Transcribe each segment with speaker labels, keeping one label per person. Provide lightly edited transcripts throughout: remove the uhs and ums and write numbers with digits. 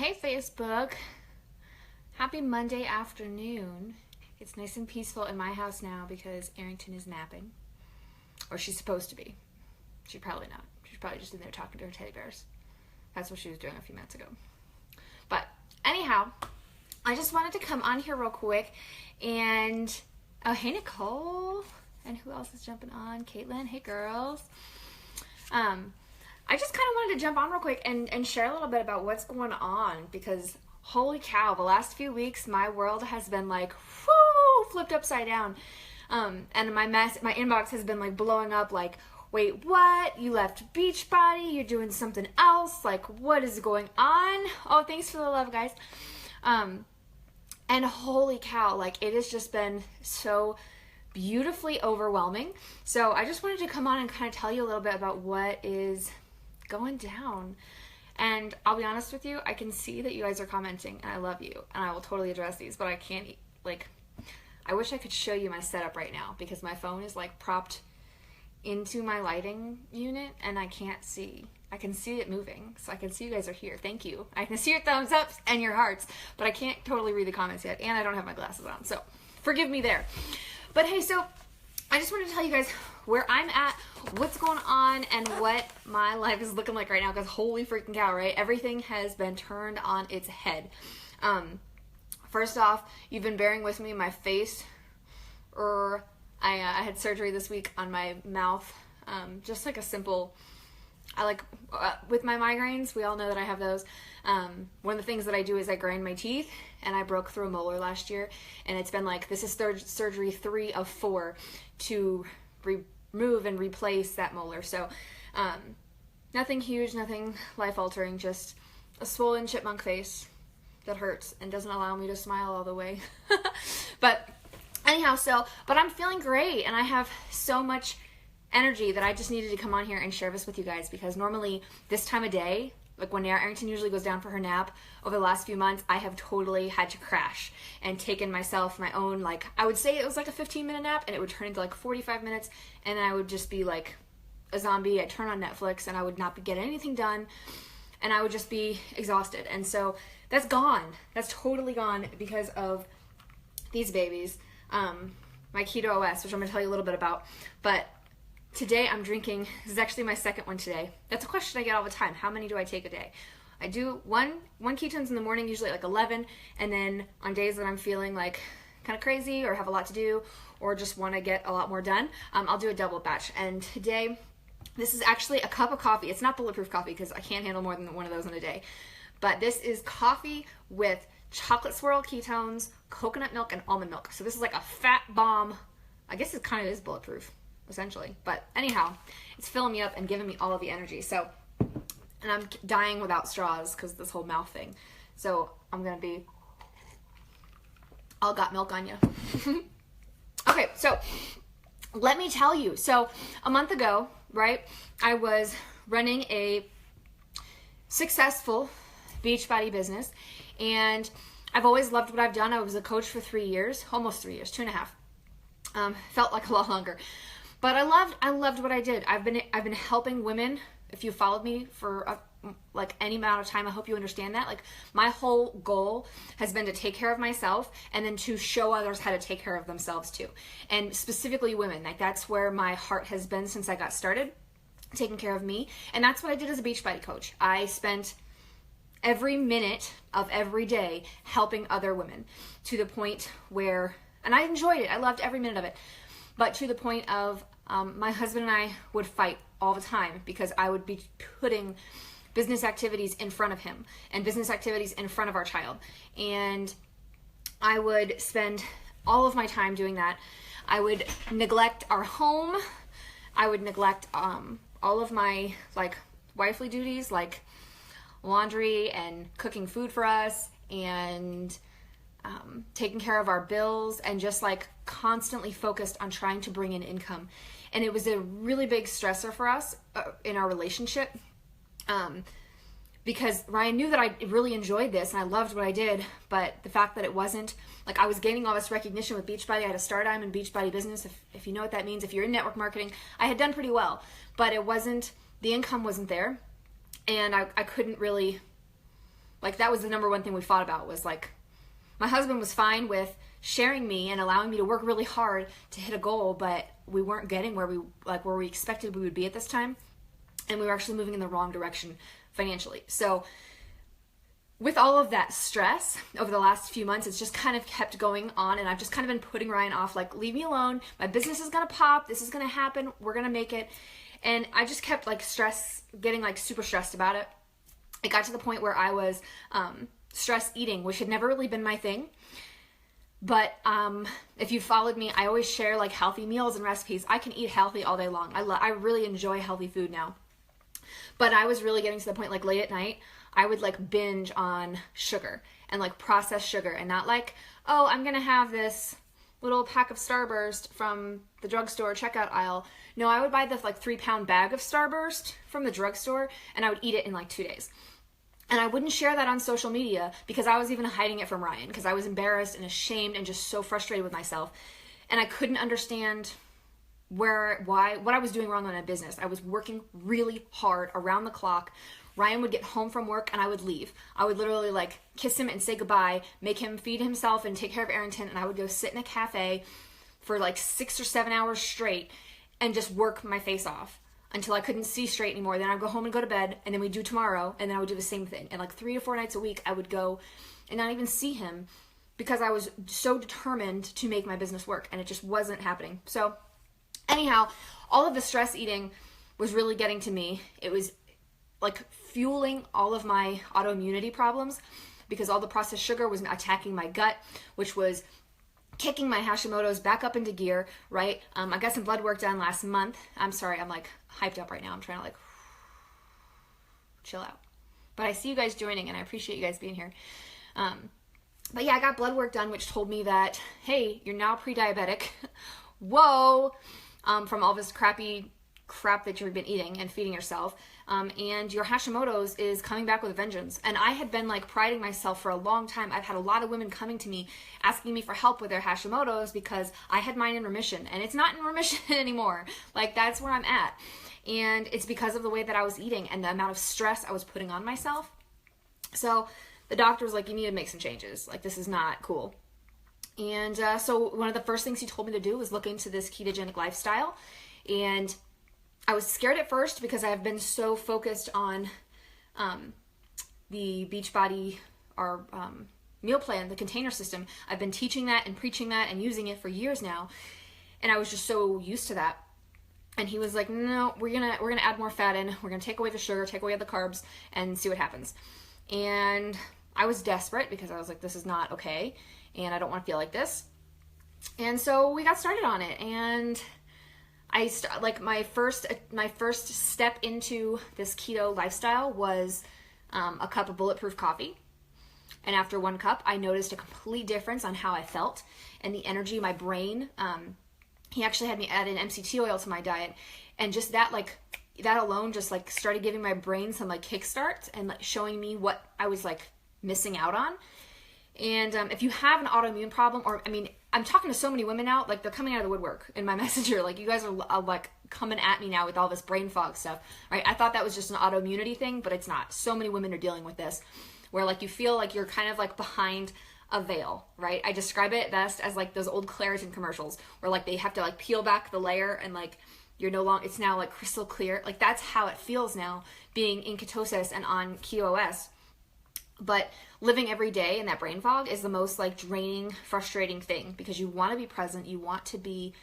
Speaker 1: Hey Facebook, happy Monday afternoon. It's nice and peaceful in my house now because Arrington is napping. Or she's supposed to be. She's probably not. She's probably just in there talking to her teddy bears. That's what she was doing a few minutes ago. But anyhow, I just wanted to come on here real quick and, oh, hey Nicole. And who else is jumping on? Caitlin, hey girls. I just kind of wanted to jump on real quick and share a little bit about what's going on because holy cow, the last few weeks my world has been like whoo, flipped upside down. And my inbox has been like blowing up like, wait, what? You left Beachbody? You're doing something else? Like, what is going on? Oh, thanks for the love, guys. And holy cow, like it has just been so beautifully overwhelming. So I just wanted to come on and kind of tell you a little bit about what is going down. And I'll be honest with you, I can see that you guys are commenting and I love you and I will totally address these, but I can't, like, I wish I could show you my setup right now because my phone is like propped into my lighting unit and I can't see. I can see it moving, so I can see you guys are here. Thank you. I can see your thumbs ups and your hearts, but I can't totally read the comments yet, and I don't have my glasses on, so forgive me there. But hey, so I just wanted to tell you guys where I'm at, what's going on, and what my life is looking like right now, because holy freaking cow, right? Everything has been turned on its head. First off, you've been bearing with me, my face, I had surgery this week on my mouth, just like a simple, with my migraines, we all know that I have those. One of the things that I do is I grind my teeth, and I broke through a molar last year, and it's been like, this is surgery 3 of 4 to remove and replace that molar. So, nothing huge, nothing life-altering, just a swollen chipmunk face that hurts and doesn't allow me to smile all the way. But anyhow, but I'm feeling great, and I have so much energy that I just needed to come on here and share this with you guys, because normally this time of day, like when Arrington usually goes down for her nap, over the last few months, I have totally had to crash and taken myself my own, like, I would say it was like a 15-minute nap, and it would turn into like 45 minutes, and then I would just be like a zombie. I'd turn on Netflix, and I would not get anything done, and I would just be exhausted. And so that's gone. That's totally gone because of these babies. My Keto OS, which I'm going to tell you a little bit about, but today I'm drinking, this is actually my second one today. That's a question I get all the time. How many do I take a day? I do one ketones in the morning, usually like 11, and then on days that I'm feeling like kind of crazy or have a lot to do or just want to get a lot more done, I'll do a double batch. And today, this is actually a cup of coffee. It's not bulletproof coffee because I can't handle more than one of those in a day. But this is coffee with chocolate swirl ketones, coconut milk, and almond milk. So this is like a fat bomb. I guess it kind of is bulletproof, essentially. But anyhow, it's filling me up and giving me all of the energy. So, and I'm dying without straws because this whole mouth thing. So I'm going to be all got milk on you. Okay, so let me tell you. So a month ago, right, I was running a successful Beachbody business, and I've always loved what I've done. I was a coach for 3 years, almost 3 years, 2.5. Felt like a lot longer. But I loved what I did. I've been helping women. If you followed me for like any amount of time, I hope you understand that. Like, my whole goal has been to take care of myself and then to show others how to take care of themselves too. And specifically women. Like, that's where my heart has been since I got started, taking care of me. And that's what I did as a Beachbody coach. I spent every minute of every day helping other women to the point where, and I enjoyed it. I loved every minute of it. But to the point of my husband and I would fight all the time because I would be putting business activities in front of him and business activities in front of our child. And I would spend all of my time doing that. I would neglect our home. I would neglect all of my like wifely duties, like laundry and cooking food for us and taking care of our bills, and just like constantly focused on trying to bring in income. And it was a really big stressor for us in our relationship, because Ryan knew that I really enjoyed this and I loved what I did, but the fact that it wasn't, like, I was gaining all this recognition with Beachbody. I had a Stardime in Beachbody business, if you know what that means. If you're in network marketing, I had done pretty well, but it wasn't, the income wasn't there, and I couldn't really Like, that was the number one thing we fought about, was like, my husband was fine with sharing me and allowing me to work really hard to hit a goal, but we weren't getting where we expected we would be at this time, and we were actually moving in the wrong direction financially. So with all of that stress over the last few months, it's just kind of kept going on, and I've just kind of been putting Ryan off, like, leave me alone, my business is gonna pop, this is gonna happen, we're gonna make it. And I just kept like getting like super stressed about it. It got to the point where I was stress eating, which had never really been my thing. But if you followed me, I always share like healthy meals and recipes. I can eat healthy all day long. I really enjoy healthy food now. But I was really getting to the point, like, late at night, I would like binge on sugar and like processed sugar, and not like, oh, I'm gonna have this little pack of Starburst from the drugstore checkout aisle. No, I would buy the like 3-pound bag of Starburst from the drugstore, and I would eat it in like 2 days. And I wouldn't share that on social media because I was even hiding it from Ryan, because I was embarrassed and ashamed and just so frustrated with myself. And I couldn't understand what I was doing wrong on my business. I was working really hard around the clock. Ryan would get home from work and I would leave. I would literally like kiss him and say goodbye, make him feed himself and take care of Arrington, and I would go sit in a cafe for like 6 or 7 hours straight and just work my face off until I couldn't see straight anymore. Then I'd go home and go to bed, and then we'd do tomorrow, and then I would do the same thing. And like 3 to 4 nights a week, I would go and not even see him because I was so determined to make my business work, and it just wasn't happening. So anyhow, all of the stress eating was really getting to me. It was like fueling all of my autoimmunity problems because all the processed sugar was attacking my gut, which was kicking my Hashimoto's back up into gear, right? I got some blood work done last month. I'm sorry, I'm like hyped up right now. I'm trying to like chill out. But I see you guys joining, and I appreciate you guys being here. But yeah, I got blood work done, which told me that, hey, you're now pre-diabetic. Whoa! From all this crap that you've been eating and feeding yourself. And your Hashimoto's is coming back with a vengeance. And I had been like priding myself for a long time. I've had a lot of women coming to me asking me for help with their Hashimoto's because I had mine in remission, and it's not in remission anymore. Like, that's where I'm at. And it's because of the way that I was eating and the amount of stress I was putting on myself. So the doctor was like, you need to make some changes. Like, this is not cool. And so one of the first things he told me to do was look into this ketogenic lifestyle. And I was scared at first because I have been so focused on the Beachbody, our meal plan, the container system. I've been teaching that and preaching that and using it for years now, and I was just so used to that. And he was like, no, we're gonna add more fat in. We're gonna take away the sugar, take away the carbs, and see what happens. And I was desperate because I was like, this is not okay, and I don't want to feel like this. And so we got started on it, and my first step into this keto lifestyle was a cup of bulletproof coffee. And after 1 cup, I noticed a complete difference on how I felt and the energy, my brain. He actually had me add in MCT oil to my diet, and just that alone just like started giving my brain some like kickstart and like showing me what I was like missing out on. And if you have an autoimmune problem, or I mean, I'm talking to so many women now, like they're coming out of the woodwork in my messenger. Like, you guys are like coming at me now with all this brain fog stuff, right? I thought that was just an autoimmunity thing, but it's not. So many women are dealing with this, where like you feel like you're kind of like behind a veil, right? I describe it best as like those old Claritin commercials where like they have to like peel back the layer and like you're no longer, it's now like crystal clear. Like, that's how it feels now being in ketosis and on KetoOS. But living every day in that brain fog is the most like draining, frustrating thing, because you want to be present, you want to be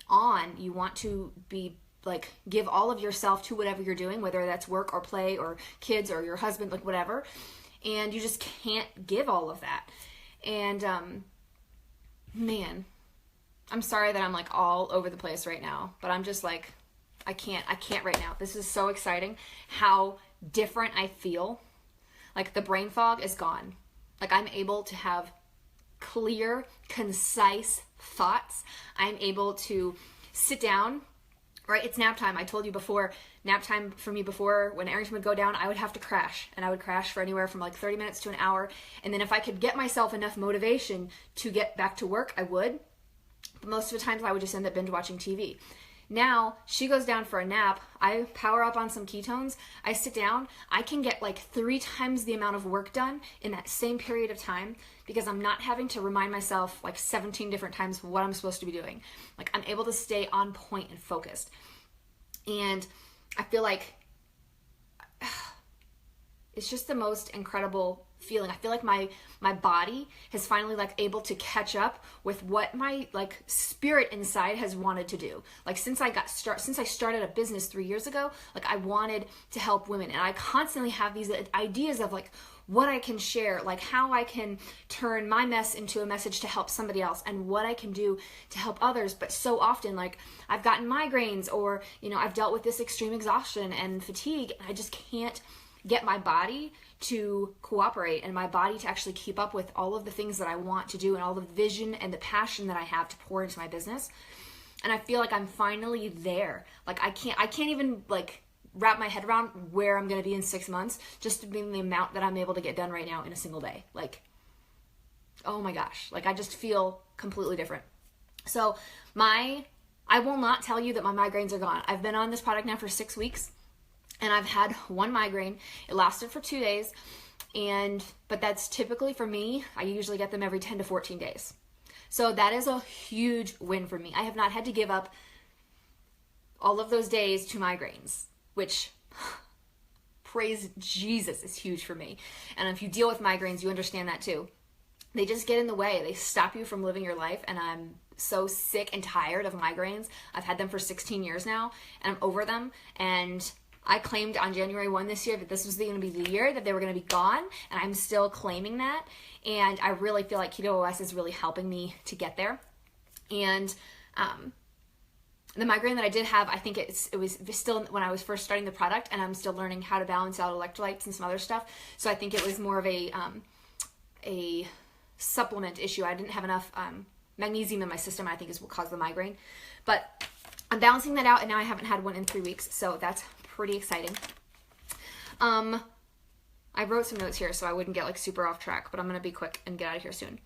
Speaker 1: on, you want to be like give all of yourself to whatever you're doing, whether that's work or play or kids or your husband, like whatever, and you just can't give all of that. And man, I'm sorry that I'm like all over the place right now, but I'm just like, I can't right now. This is so exciting how different I feel. Like, the brain fog is gone. Like, I'm able to have clear, concise thoughts. I'm able to sit down, right? It's nap time. I told you before, nap time for me before, when Arrington would go down, I would have to crash. And I would crash for anywhere from like 30 minutes to an hour. And then if I could get myself enough motivation to get back to work, I would. But most of the times I would just end up binge watching TV. Now she goes down for a nap. I power up on some ketones. I sit down. I can get like 3 times the amount of work done in that same period of time because I'm not having to remind myself like 17 different times what I'm supposed to be doing. Like I'm able to stay on point and focused. And I feel like it's just the most incredible feeling. I feel like my body has finally like able to catch up with what my like spirit inside has wanted to do. Like since I started a business 3 years ago, like I wanted to help women, and I constantly have these ideas of like what I can share, like how I can turn my mess into a message to help somebody else, and what I can do to help others. But so often, like I've gotten migraines, or I've dealt with this extreme exhaustion and fatigue, and I just can't get my body to cooperate and my body to actually keep up with all of the things that I want to do and all the vision and the passion that I have to pour into my business. And I feel like I'm finally there. Like I can't even like wrap my head around where I'm going to be in 6 months, just to be the amount that I'm able to get done right now in a single day. Like, oh my gosh, like I just feel completely different. So I will not tell you that my migraines are gone. I've been on this product now for 6 weeks. And I've had 1 migraine. It lasted for 2 days. But that's typically for me, I usually get them every 10 to 14 days. So that is a huge win for me. I have not had to give up all of those days to migraines, which, praise Jesus, is huge for me. And if you deal with migraines, you understand that too. They just get in the way. They stop you from living your life. And I'm so sick and tired of migraines. I've had them for 16 years now, and I'm over them. And I claimed on January 1 this year that this was going to be the year that they were going to be gone, and I'm still claiming that. And I really feel like Keto OS is really helping me to get there. And the migraine that I did have, I think it was still when I was first starting the product, and I'm still learning how to balance out electrolytes and some other stuff. So I think it was more of a supplement issue. I didn't have enough magnesium in my system, I think is what caused the migraine. But I'm balancing that out, and now I haven't had one in 3 weeks, so that's pretty exciting. I wrote some notes here so I wouldn't get like super off track, but I'm gonna be quick and get out of here soon.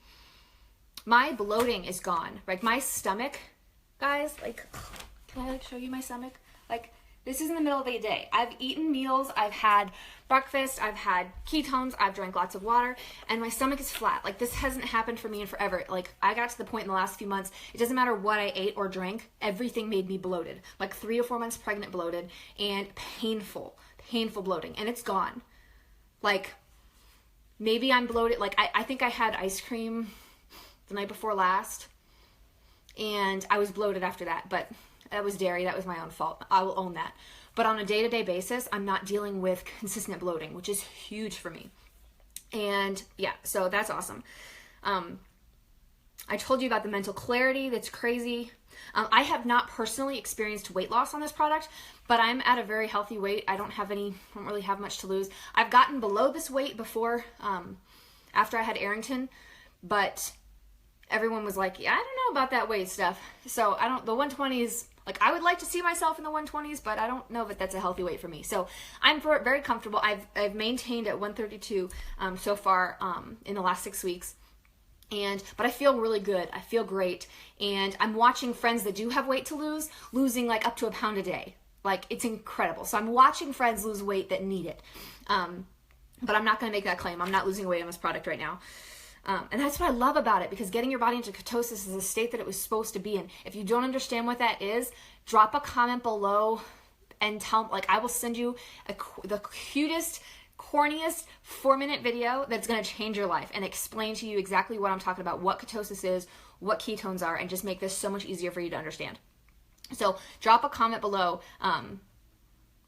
Speaker 1: My bloating is gone. Like my stomach, guys, like, can I like show you my stomach? Like, this is in the middle of the day. I've eaten meals, I've had breakfast, I've had ketones, I've drank lots of water, and my stomach is flat. Like, this hasn't happened for me in forever. Like, I got to the point in the last few months, it doesn't matter what I ate or drank, everything made me bloated. Like 3 or 4 months pregnant bloated, and painful bloating, and it's gone. Like, maybe I'm bloated. Like, I think I had ice cream the night before last, and I was bloated after that, but that was dairy. That was my own fault. I will own that. But on a day-to-day basis, I'm not dealing with consistent bloating, which is huge for me. And yeah, so that's awesome. I told you about the mental clarity. That's crazy. I have not personally experienced weight loss on this product, but I'm at a very healthy weight. I don't really have much to lose. I've gotten below this weight before, after I had Arrington, but everyone was like, yeah, I don't know about that weight stuff. So the 120s, like I would like to see myself in the 120s, but I don't know if that's a healthy weight for me. So I'm very comfortable. I've maintained at 132 so far in the last 6 weeks. But I feel really good. I feel great. And I'm watching friends that do have weight to lose, losing like up to a pound a day. Like, it's incredible. So I'm watching friends lose weight that need it. But I'm not going to make that claim. I'm not losing weight on this product right now. And that's what I love about it, because getting your body into ketosis is a state that it was supposed to be in. If you don't understand what that is, drop a comment below and tell, like, I will send you the cutest, corniest 4-minute video that's going to change your life and explain to you exactly what I'm talking about, what ketosis is, what ketones are, and just make this so much easier for you to understand. So drop a comment below,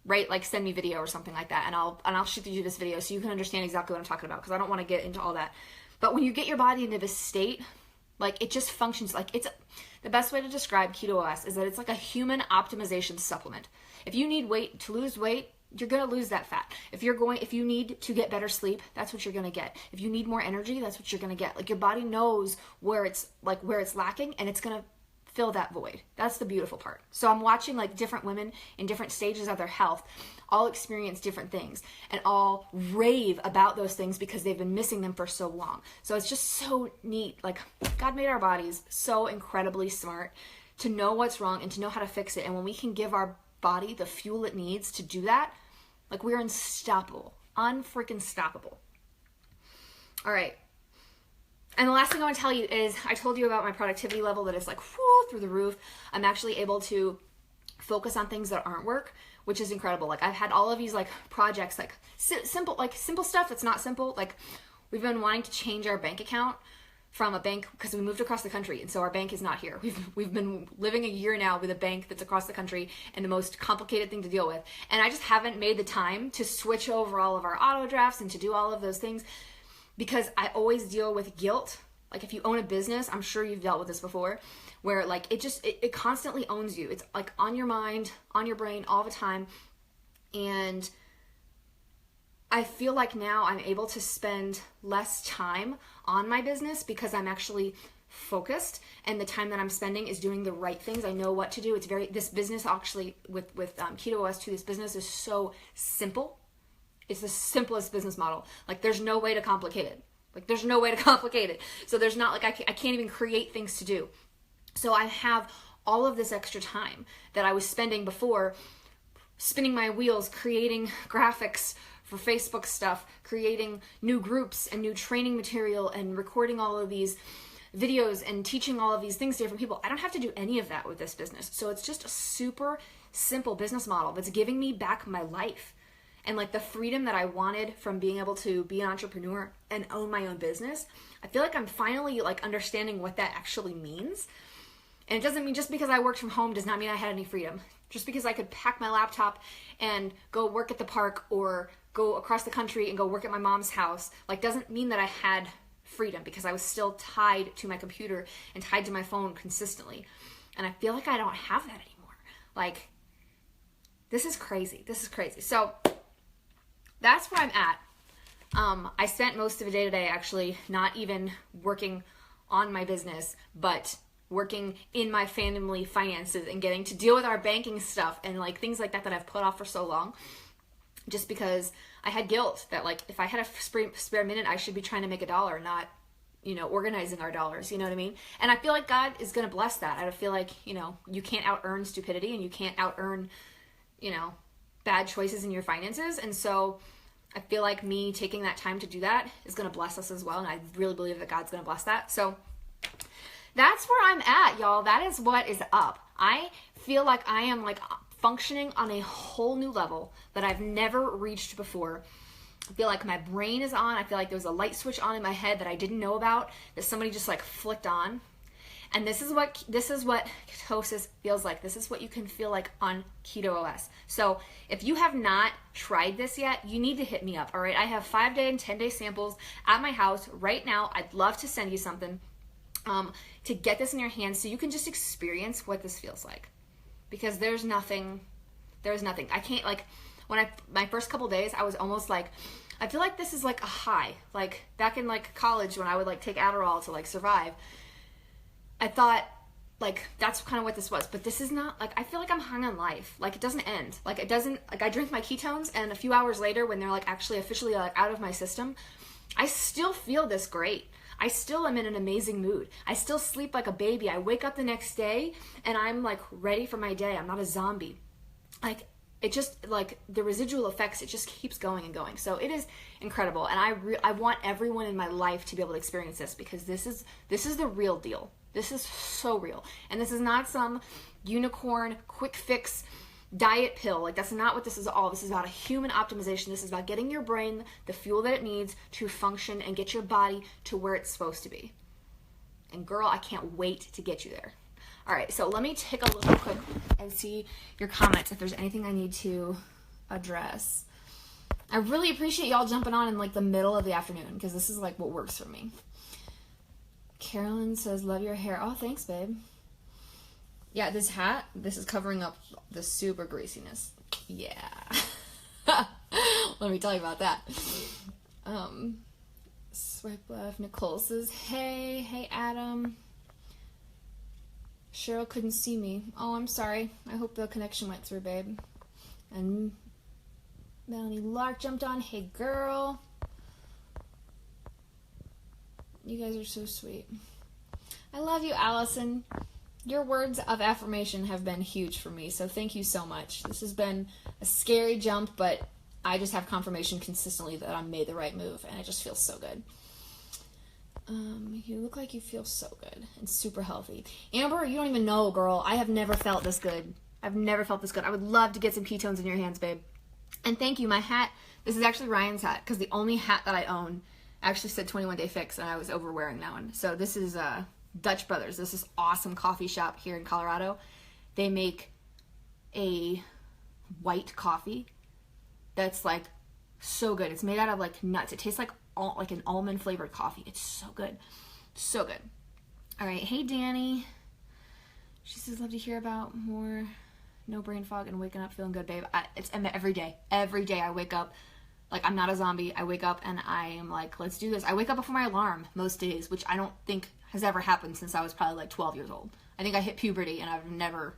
Speaker 1: right? Like, send me video or something like that, and I'll shoot you this video so you can understand exactly what I'm talking about, because I don't want to get into all that. But when you get your body into this state, like, it just functions like the best way to describe Keto OS is that it's like a human optimization supplement. If you need to lose weight, you're going to lose that fat. If you need to get better sleep, that's what you're going to get. If you need more energy, that's what you're going to get. Like, your body knows where it's lacking, and it's going to fill that void. That's the beautiful part. So I'm watching like different women in different stages of their health all experience different things and all rave about those things because they've been missing them for so long. So it's just so neat. Like, God made our bodies so incredibly smart to know what's wrong and to know how to fix it. And when we can give our body the fuel it needs to do that, like, we're unstoppable, unfreaking stoppable. All right. And the last thing I want to tell you is, I told you about my productivity level that is like through the roof. I'm actually able to focus on things that aren't work, which is incredible. Like, I've had all of these like projects, like simple stuff that's not simple. Like, we've been wanting to change our bank account from a bank because we moved across the country, and so our bank is not here. We've been living a year now with a bank that's across the country, and the most complicated thing to deal with. And I just haven't made the time to switch over all of our auto drafts and to do all of those things, because I always deal with guilt. Like, if you own a business, I'm sure you've dealt with this before, where like it constantly owns you. It's like on your mind, on your brain all the time. And I feel like now I'm able to spend less time on my business because I'm actually focused, and the time that I'm spending is doing the right things. I know what to do. This business actually with Keto OS 2, this business is so simple. It's the simplest business model. Like, there's no way to complicate it. So there's not like, I can't even create things to do. So I have all of this extra time that I was spending before spinning my wheels, creating graphics for Facebook stuff, creating new groups and new training material, and recording all of these videos and teaching all of these things to different people. I don't have to do any of that with this business. So it's just a super simple business model that's giving me back my life. And like the freedom that I wanted from being able to be an entrepreneur and own my own business, I feel like I'm finally like understanding what that actually means. And it doesn't mean just because I worked from home does not mean I had any freedom. Just because I could pack my laptop and go work at the park or go across the country and go work at my mom's house, like, doesn't mean that I had freedom, because I was still tied to my computer and tied to my phone consistently. And I feel like I don't have that anymore. Like, this is crazy. So that's where I'm at. I spent most of the day today actually not even working on my business, but working in my family finances and getting to deal with our banking stuff and like things like that I've put off for so long, just because I had guilt that like if I had a spare minute, I should be trying to make $1, not, organizing our dollars, you know what I mean? And I feel like God is going to bless that. I feel like, you can't out earn stupidity, and you can't out earn, bad choices in your finances. And so I feel like me taking that time to do that is going to bless us as well. And I really believe that God's going to bless that. So that's where I'm at, y'all. That is what is up. I feel like I am like functioning on a whole new level that I've never reached before. I feel like my brain is on. I feel like there was a light switch on in my head that I didn't know about, that somebody just like flicked on. And this is what ketosis feels like. This is what you can feel like on Keto OS. So if you have not tried this yet, you need to hit me up, all right? I have 5-day and 10-day samples at my house right now. I'd love to send you something to get this in your hands so you can just experience what this feels like. Because there's nothing. I can't, like, my first couple days, I was almost like, I feel like this is like a high. Like back in like college when I would like take Adderall to like survive, I thought like that's kind of what this was. But this is not, like, I feel like I'm hung on life. Like, it doesn't end. Like, it doesn't, like, I drink my ketones and a few hours later when they're like actually officially like out of my system, I still feel this great. I still am in an amazing mood. I still sleep like a baby. I wake up the next day and I'm like ready for my day. I'm not a zombie. Like, it just, like, the residual effects, it just keeps going and going. So it is incredible. And I want everyone in my life to be able to experience this, because this is the real deal. This is so real. And this is not some unicorn quick fix diet pill. Like, that's not what this is all. This is about a human optimization. This is about getting your brain the fuel that it needs to function and get your body to where it's supposed to be. And girl, I can't wait to get you there. All right, so let me take a look real quick and see your comments if there's anything I need to address. I really appreciate y'all jumping on in like the middle of the afternoon, because this is like what works for me. Carolyn says, love your hair. Oh, thanks, babe. Yeah, this hat, this is covering up the super greasiness. Yeah. Let me tell you about that. Swipe left. Nicole says, hey, Adam. Cheryl couldn't see me. Oh, I'm sorry. I hope the connection went through, babe. And Melanie Lark jumped on. Hey, girl. You guys are so sweet. I love you, Allison. Your words of affirmation have been huge for me, so thank you so much. This has been a scary jump, but I just have confirmation consistently that I made the right move, and it just feels so good. You look like you feel so good and super healthy. Amber, you don't even know, girl. I have never felt this good. I've never felt this good. I would love to get some ketones in your hands, babe. And thank you. My hat, this is actually Ryan's hat, because the only hat that I own actually said 21 Day Fix, and I was overwearing that one. So this is Dutch Brothers. This is awesome coffee shop here in Colorado. They make a white coffee that's like so good. It's made out of like nuts. It tastes like an almond flavored coffee. It's so good. So good. All right. Hey, Danny. She says, love to hear about more no brain fog and waking up feeling good, babe. It's every day. Every day I wake up like I'm not a zombie. I wake up and I am like, let's do this. I wake up before my alarm most days, which I don't think has ever happened since I was probably like 12 years old. I think I hit puberty and I've never,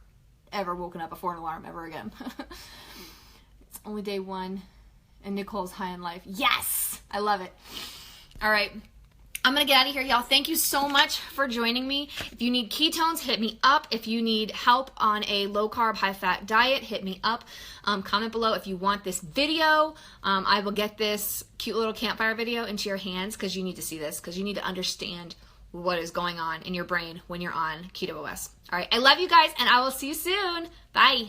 Speaker 1: ever woken up before an alarm ever again. It's only day one and Nicole's high in life. Yes! I love it. All right. I'm going to get out of here, y'all. Thank you so much for joining me. If you need ketones, hit me up. If you need help on a low-carb, high-fat diet, hit me up. Comment below if you want this video. I will get this cute little campfire video into your hands because you need to see this, because you need to understand what is going on in your brain when you're on Keto OS. All right. I love you guys, and I will see you soon. Bye.